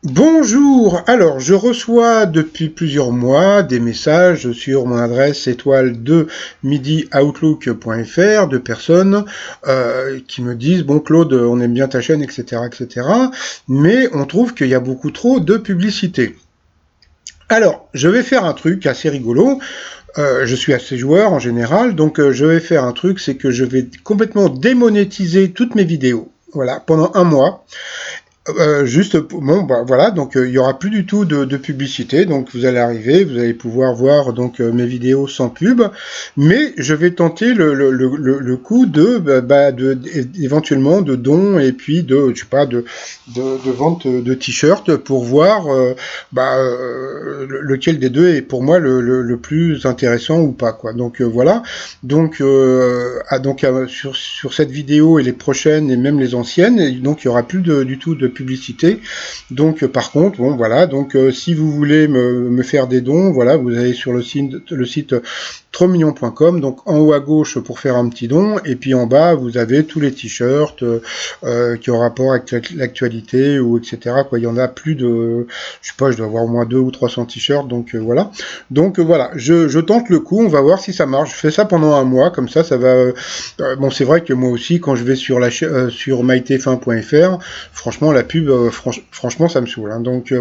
Bonjour, alors je reçois depuis plusieurs mois des messages sur mon adresse étoile de midi@outlook.fr de personnes qui me disent bon Claude, on aime bien ta chaîne, etc., etc., mais on trouve qu'il y a beaucoup trop de publicité. Alors, je vais faire un truc assez rigolo. Je suis assez joueur en général, donc je vais faire un truc, c'est que je vais complètement démonétiser toutes mes vidéos. Voilà, pendant un mois. Bon, bah voilà, donc il y aura plus du tout de publicité, donc vous allez arriver, vous allez pouvoir voir donc mes vidéos sans pub, mais je vais tenter le coup éventuellement de dons et puis de je sais pas de vente de t-shirts pour voir lequel des deux est pour moi le plus intéressant ou pas quoi. Donc voilà, sur cette vidéo et les prochaines et même les anciennes, et donc il y aura plus du tout de publicité. Donc par contre, bon voilà, donc si vous voulez me faire des dons, voilà, vous allez sur le site trommignon.com, donc en haut à gauche pour faire un petit don, et puis en bas vous avez tous les t-shirts qui ont rapport avec l'actualité ou etc. Quoi, il y en a plus de, je sais pas, je dois avoir au moins 200 ou 300 t-shirts, donc voilà. Donc voilà, je tente le coup, on va voir si ça marche. Je fais ça pendant un mois, comme ça va. Bon, c'est vrai que moi aussi, quand je vais sur mytf1.fr, franchement la pub, franchement ça me saoule. Hein. Donc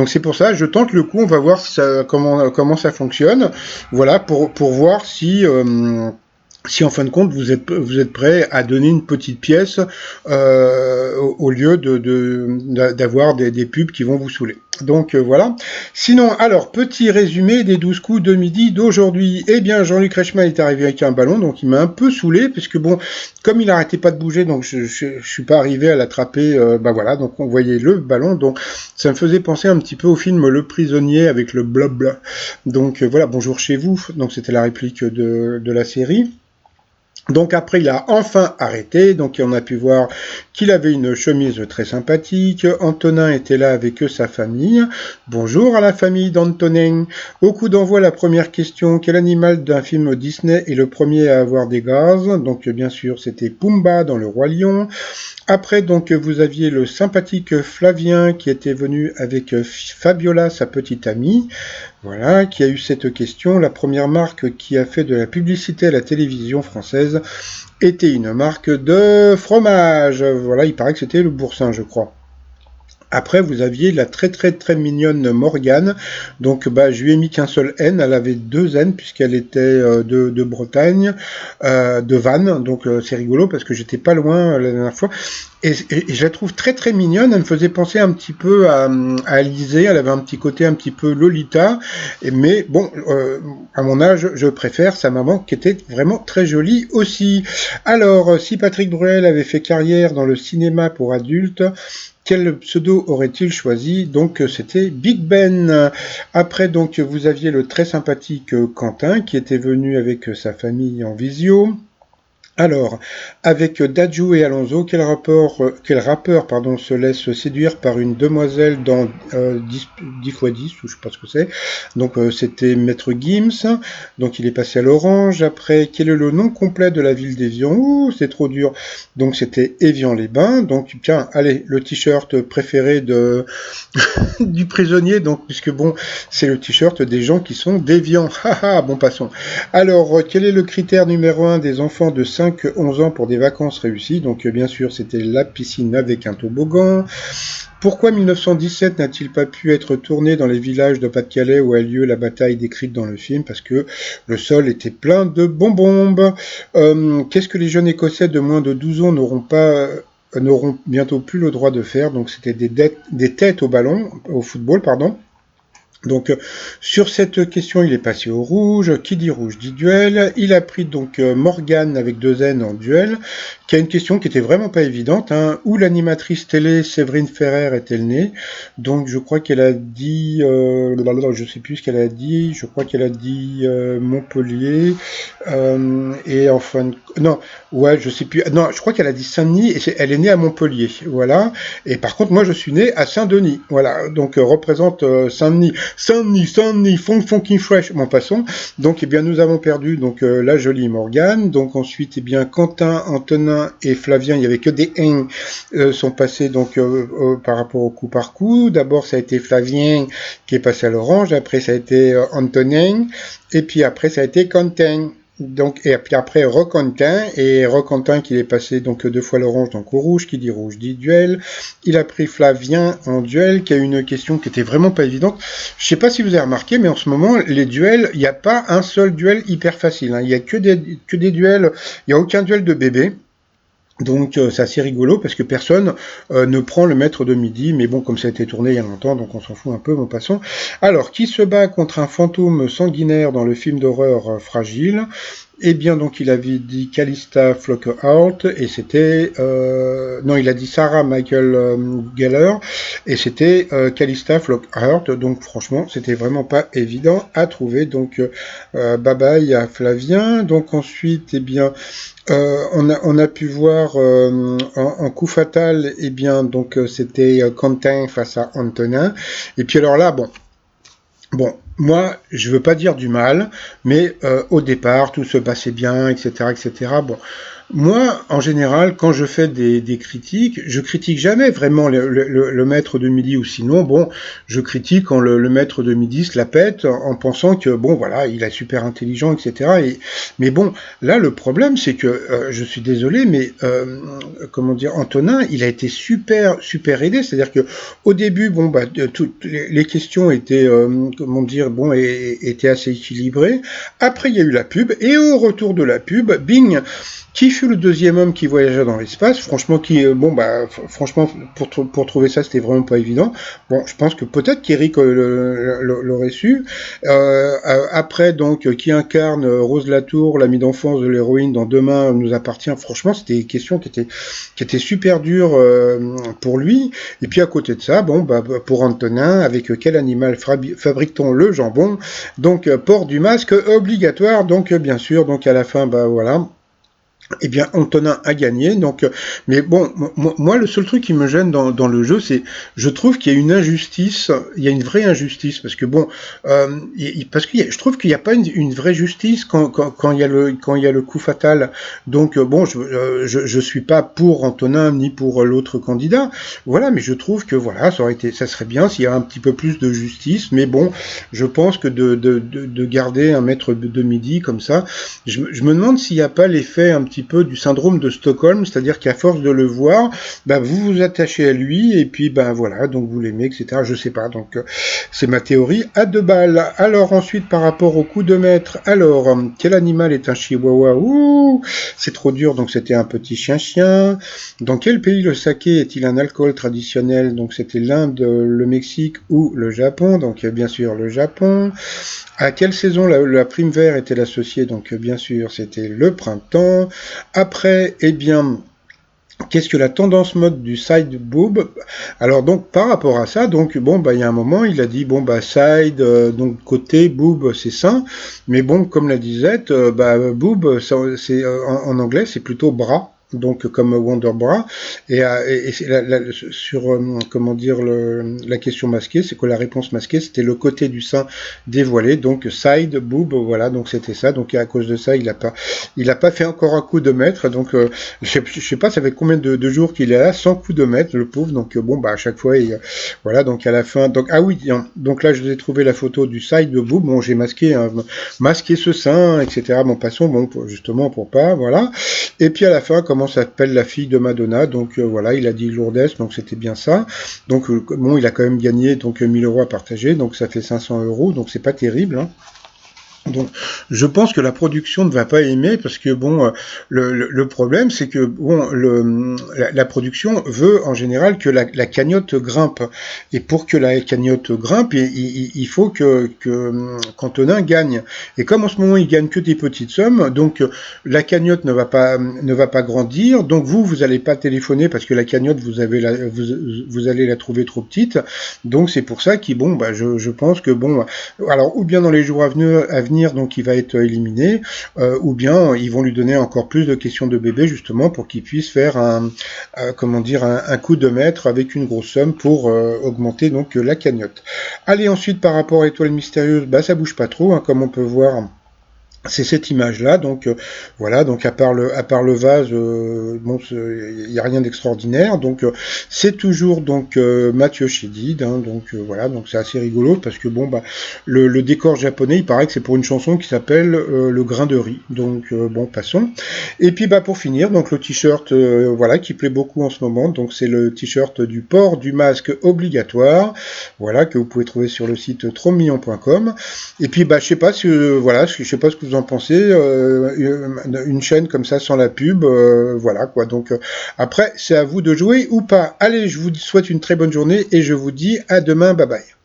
c'est pour ça, je tente le coup, on va voir si comment ça fonctionne. Voilà, pour voir si en fin de compte vous êtes prêt à donner une petite pièce au lieu d'avoir des pubs qui vont vous saouler. Donc voilà. Sinon, alors, petit résumé des 12 coups de midi d'aujourd'hui. Eh bien, Jean-Luc Reichmann est arrivé avec un ballon, donc il m'a un peu saoulé, puisque bon, comme il n'arrêtait pas de bouger, donc je suis pas arrivé à l'attraper, voilà, donc on voyait le ballon, donc ça me faisait penser un petit peu au film Le Prisonnier avec le blabla. Donc voilà, bonjour chez vous, donc c'était la réplique de la série. Donc après, il a enfin arrêté, donc on a pu voir qu'il avait une chemise très sympathique. Antonin était là avec sa famille. Bonjour à la famille d'Antonin. Au coup d'envoi, la première question, quel animal d'un film Disney est le premier à avoir des gaz? Donc bien sûr, c'était Pumba dans Le Roi Lion. Après, donc, vous aviez le sympathique Flavien qui était venu avec Fabiola, sa petite amie. Voilà, qui a eu cette question. La première marque qui a fait de la publicité à la télévision française était une marque de fromage. Voilà, il paraît que c'était le Boursin, je crois. Après, vous aviez la très très très mignonne Morgane. Donc, je lui ai mis qu'un seul N. Elle avait deux N puisqu'elle était de Bretagne, de Vannes. Donc, c'est rigolo parce que j'étais pas loin la dernière fois. Et je la trouve très très mignonne. Elle me faisait penser un petit peu à Alizée. Elle avait un petit côté un petit peu Lolita. Mais bon, à mon âge, je préfère sa maman qui était vraiment très jolie aussi. Alors, si Patrick Bruel avait fait carrière dans le cinéma pour adultes, quel pseudo aurait-il choisi? Donc c'était Big Ben. Après donc vous aviez le très sympathique Quentin qui était venu avec sa famille en visio. Alors, avec Dadju et Alonso, quel rappeur se laisse séduire par une demoiselle dans 10x10, ou je sais pas ce que c'est. Donc c'était Maître Gims, donc il est passé à l'orange. Après, quel est le nom complet de la ville d'Évian? Ouh, c'est trop dur. Donc c'était Évian-les-Bains. Donc tiens, allez, le t-shirt préféré du prisonnier, donc puisque bon, c'est le t-shirt des gens qui sont déviants. Haha, bon passons. Alors, quel est le critère numéro 1 des enfants de 5-11 ans pour des vacances réussies? Donc bien sûr, c'était la piscine avec un toboggan. Pourquoi 1917 n'a-t-il pas pu être tourné dans les villages de Pas-de-Calais où a lieu la bataille décrite dans le film? Parce que le sol était plein de bonbons. Qu'est-ce que les jeunes Écossais de moins de 12 ans n'auront bientôt plus le droit de faire? Donc c'était des têtes au football, pardon. Donc sur cette question, il est passé au rouge. Qui dit rouge dit duel. Il a pris donc Morgane avec deux N en duel, qui a une question qui était vraiment pas évidente. Hein. Où l'animatrice télé Séverine Ferrer est-elle née? Donc je crois qu'elle a dit, je sais plus ce qu'elle a dit. Je crois qu'elle a dit Montpellier. Et enfin, non, ouais, je sais plus. Non, je crois qu'elle a dit Saint-Denis et elle est née à Montpellier. Voilà. Et par contre, moi, je suis né à Saint-Denis. Voilà. Donc représente Saint-Denis. Sunny, funky fresh. Bon, passons. Donc, eh bien, nous avons perdu donc la jolie Morgane. Donc ensuite, eh bien, Quentin, Antonin et Flavien, il n'y avait que des sont passés donc par rapport au coup par coup. D'abord, ça a été Flavien qui est passé à l'orange. Après, ça a été Antonin. Et puis après, ça a été Quentin. Donc, et puis après, Roquentin qui est passé donc 2 fois l'orange, donc au rouge, qui dit rouge dit duel. Il a pris Flavien en duel, qui a une question qui était vraiment pas évidente. Je sais pas si vous avez remarqué, mais en ce moment, les duels, il n'y a pas un seul duel hyper facile, hein. Il y a que des duels, il n'y a aucun duel de bébé. Donc c'est assez rigolo parce que personne ne prend le maître de midi, mais bon, comme ça a été tourné il y a longtemps, donc on s'en fout un peu, bon, passons. Alors, qui se bat contre un fantôme sanguinaire dans le film d'horreur Fragile? Eh bien, donc, il avait dit Calista Flockhart, et c'était... non, il a dit Sarah Michael Gellar, et c'était Calista Flockhart, donc franchement, c'était vraiment pas évident à trouver. Donc, bye bye à Flavien. Donc ensuite, eh bien... on a pu voir en coup fatal, eh bien donc c'était Quentin face à Antonin. Et puis alors là, bon, moi je veux pas dire du mal, mais au départ tout se passait bien, etc., etc. Bon. Moi, en général, quand je fais des critiques, je critique jamais vraiment le maître de midi, ou sinon, bon, je critique quand le maître de midi se la pète en pensant que, bon, voilà, il est super intelligent, etc. Mais bon, là, le problème, c'est que, je suis désolé, mais, comment dire, Antonin, il a été super aidé, c'est-à-dire que au début, bon, bah, toutes les questions étaient, comment dire, bon, étaient assez équilibrées. Après, il y a eu la pub, et au retour de la pub, bing, qui fut le deuxième homme qui voyagea dans l'espace? Franchement, franchement, pour trouver ça, c'était vraiment pas évident. Bon, je pense que peut-être qu'Eric l'aurait su. Après, donc, qui incarne Rose Latour, l'amie d'enfance de l'héroïne dans Demain nous appartient? Franchement, c'était une question qui était super dure pour lui. Et puis à côté de ça, bon, bah, pour Antonin, avec quel animal fabrique-t-on le jambon? Donc, port du masque obligatoire. Donc, bien sûr, donc à la fin, bah voilà. Eh bien, Antonin a gagné. Donc, mais bon, moi, le seul truc qui me gêne dans le jeu, c'est, je trouve qu'il y a une injustice, il y a une vraie injustice, parce que bon, je trouve qu'il n'y a pas une vraie justice quand il y a le coup fatal. Donc, bon, je suis pas pour Antonin ni pour l'autre candidat. Voilà, mais je trouve que voilà, ça serait bien s'il y a un petit peu plus de justice. Mais bon, je pense que de garder un maître de midi comme ça, je me demande s'il n'y a pas l'effet un petit peu du syndrome de Stockholm, c'est-à-dire qu'à force de le voir, bah, vous vous attachez à lui, et puis ben voilà, donc vous l'aimez, etc. Je sais pas, donc c'est ma théorie à 2 balles. Alors ensuite, par rapport au coup de maître, alors, quel animal est un chihuahua? Ouh, c'est trop dur, donc c'était un petit chien-chien. Dans quel pays le saké est-il un alcool traditionnel? Donc c'était l'Inde, le Mexique ou le Japon, donc bien sûr le Japon. À quelle saison la prime vert est-elle associée? Donc bien sûr, c'était le printemps. Après, eh bien, qu'est-ce que la tendance mode du side boob? Alors donc par rapport à ça, donc bon bah il y a un moment il a dit bon bah side donc côté boob c'est sein, mais bon comme la disait bah boob c'est en anglais c'est plutôt bras. Donc comme Wonder Bra et sur comment dire la question masquée, c'est que la réponse masquée c'était le côté du sein dévoilé, donc side boob, voilà, donc c'était ça. Donc à cause de ça il a pas fait encore un coup de maître, donc je sais pas ça fait combien de jours qu'il est là sans coup de maître le pauvre, donc bon bah à chaque fois voilà, donc à la fin donc ah oui donc là je vous ai trouvé la photo du side boob, bon j'ai masqué ce sein, etc. Bon passons, bon justement pour pas, voilà. Et puis à la fin, comment s'appelle la fille de Madonna? Donc voilà, il a dit Lourdes, donc c'était bien ça. Donc bon, il a quand même gagné donc 1000 euros à partager, donc ça fait 500 euros, donc c'est pas terrible, hein. Donc, je pense que la production ne va pas aimer parce que bon, le problème c'est que bon, la production veut en général que la cagnotte grimpe, et pour que la cagnotte grimpe, il faut que Antonin gagne. Et comme en ce moment il gagne que des petites sommes, donc la cagnotte ne va pas grandir. Donc vous allez pas téléphoner parce que la cagnotte vous allez la trouver trop petite. Donc c'est pour ça qu'il bon, bah je pense que bon, alors ou bien dans les jours à venir venir, donc il va être éliminé, ou bien ils vont lui donner encore plus de questions de bébé justement pour qu'il puisse faire un coup de maître avec une grosse somme pour augmenter donc la cagnotte. Allez, ensuite par rapport à Étoile Mystérieuse, bah ça bouge pas trop, hein, comme on peut voir. C'est cette image-là, donc voilà, donc à part le vase, bon, il y a rien d'extraordinaire, donc c'est toujours donc Mathieu Chédid, hein, donc voilà, donc c'est assez rigolo parce que bon bah le décor japonais, il paraît que c'est pour une chanson qui s'appelle Le grain de riz, donc bon passons. Et puis bah pour finir, donc le t-shirt, voilà, qui plaît beaucoup en ce moment, donc c'est le t-shirt du port du masque obligatoire, voilà, que vous pouvez trouver sur le site trommillon.com. Et puis bah je sais pas si voilà, je sais pas ce que vous en pensez, une chaîne comme ça sans la pub, voilà quoi. Donc après c'est à vous de jouer ou pas. Allez, je vous souhaite une très bonne journée et je vous dis à demain, bye bye.